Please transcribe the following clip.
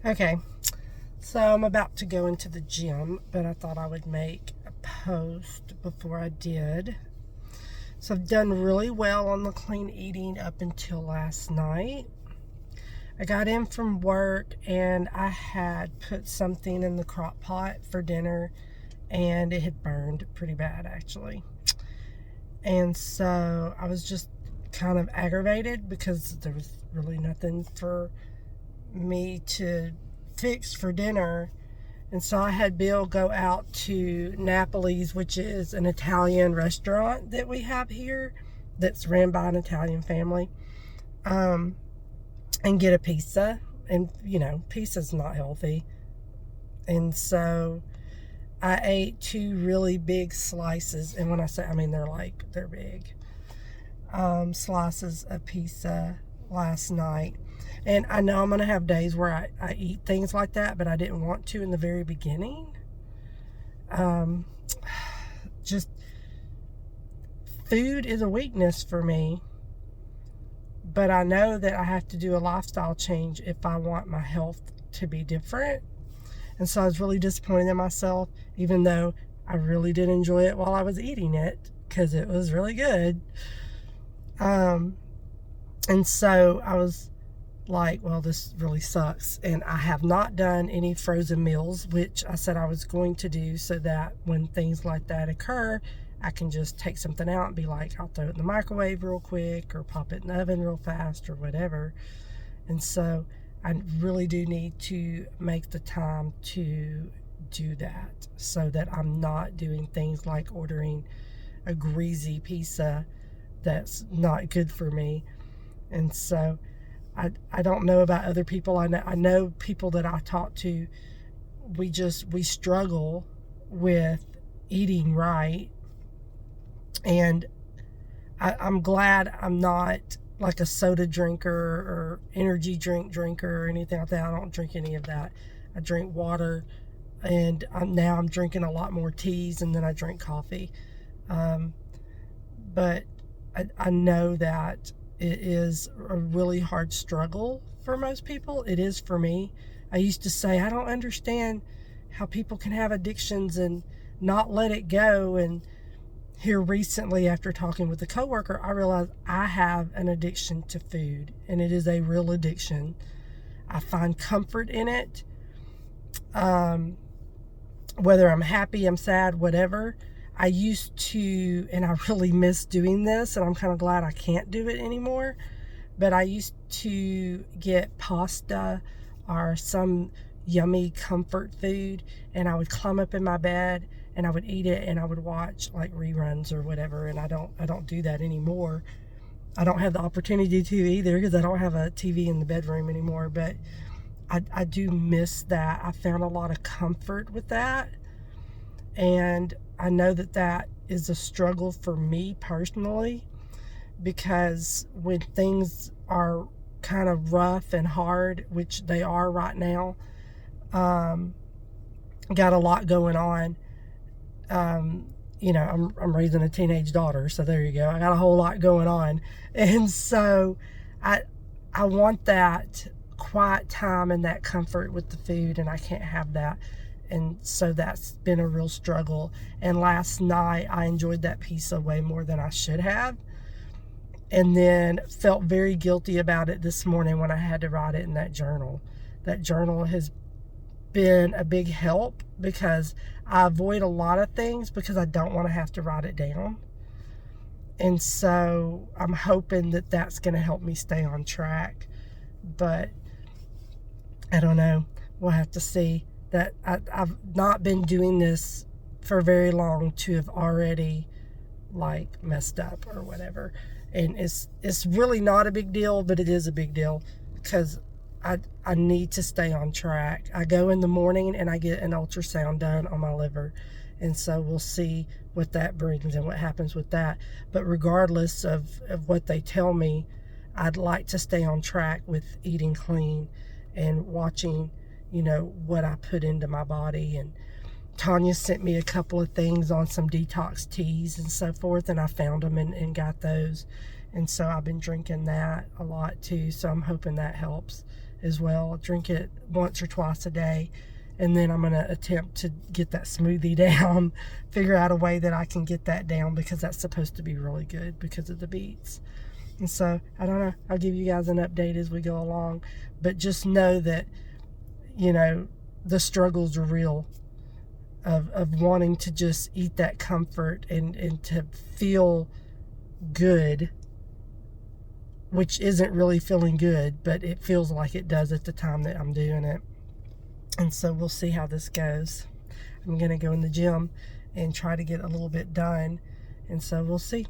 Okay, so I'm about to go into the gym, but I thought I would make a post before I did. So I've done really well on the clean eating up until last night. I got in from work and I had put something in the crock pot for dinner and it had burned pretty bad actually. And so I was just kind of aggravated because there was really nothing for me to fix for dinner. And so I had Bill go out to Napoli's, which is an Italian restaurant that we have here that's ran by an Italian family, and get a pizza. And, pizza's not healthy. And so I ate 2 really big slices. And when I say, I mean, they're big. Slices of pizza last night. And I know I'm going to have days where I eat things like that, but I didn't want to in the very beginning. Just food is a weakness for me, but I know that I have to do a lifestyle change if I want my health to be different. And so I was really disappointed in myself, even though I really did enjoy it while I was eating it because it was really good. And so I was like, well, this really sucks. And I have not done any frozen meals, which I said I was going to do so that when things like that occur, I can just take something out and be like, I'll throw it in the microwave real quick or pop it in the oven real fast or whatever. And so I really do need to make the time to do that so that I'm not doing things like ordering a greasy pizza that's not good for me. And so I don't know about other people. I know people that I talk to, we struggle with eating right. And I'm glad I'm not like a soda drinker or energy drink drinker or anything like that. I don't drink any of that. I drink water, and now I'm drinking a lot more teas, and then I drink coffee. But I know that it is a really hard struggle for most people. It is for me. I used to say, I don't understand how people can have addictions and not let it go. And here recently, after talking with a coworker, I realized I have an addiction to food, and it is a real addiction. I find comfort in it. Whether I'm happy, I'm sad, whatever. I used to, and I really miss doing this, and I'm kind of glad I can't do it anymore, but I used to get pasta or some yummy comfort food, and I would climb up in my bed and I would eat it, and I would watch like reruns or whatever. And I don't do that anymore. I don't have the opportunity to either because I don't have a TV in the bedroom anymore, but I do miss that. I found a lot of comfort with that. And I know that is a struggle for me personally, because when things are kind of rough and hard, which they are right now, got a lot going on. I'm raising a teenage daughter, so there you go. I got a whole lot going on. And so I want that quiet time and that comfort with the food, and I can't have that. And so that's been a real struggle. And last night I enjoyed that pizza way more than I should have. And then felt very guilty about it this morning when I had to write it in that journal. That journal has been a big help because I avoid a lot of things because I don't want to have to write it down. And so I'm hoping that that's going to help me stay on track. But I don't know. We'll have to see. That I've not been doing this for very long to have already like messed up or whatever. And it's really not a big deal, but it is a big deal because I need to stay on track. I go in the morning and I get an ultrasound done on my liver. And so we'll see what that brings and what happens with that. But regardless of what they tell me, I'd like to stay on track with eating clean and watching what I put into my body. And Tanya sent me a couple of things on some detox teas and so forth, and I found them and got those. And so I've been drinking that a lot too, so I'm hoping that helps as well. I'll drink it once or twice a day. And then I'm going to attempt to get that smoothie down, figure out a way that I can get that down, because that's supposed to be really good because of the beets. And so, I don't know. I'll give you guys an update as we go along. But just know that, you know, the struggles are real of wanting to just eat that comfort and to feel good, which isn't really feeling good, but it feels like it does at the time that I'm doing it. And so we'll see how this goes. I'm going to go in the gym and try to get a little bit done. And so we'll see.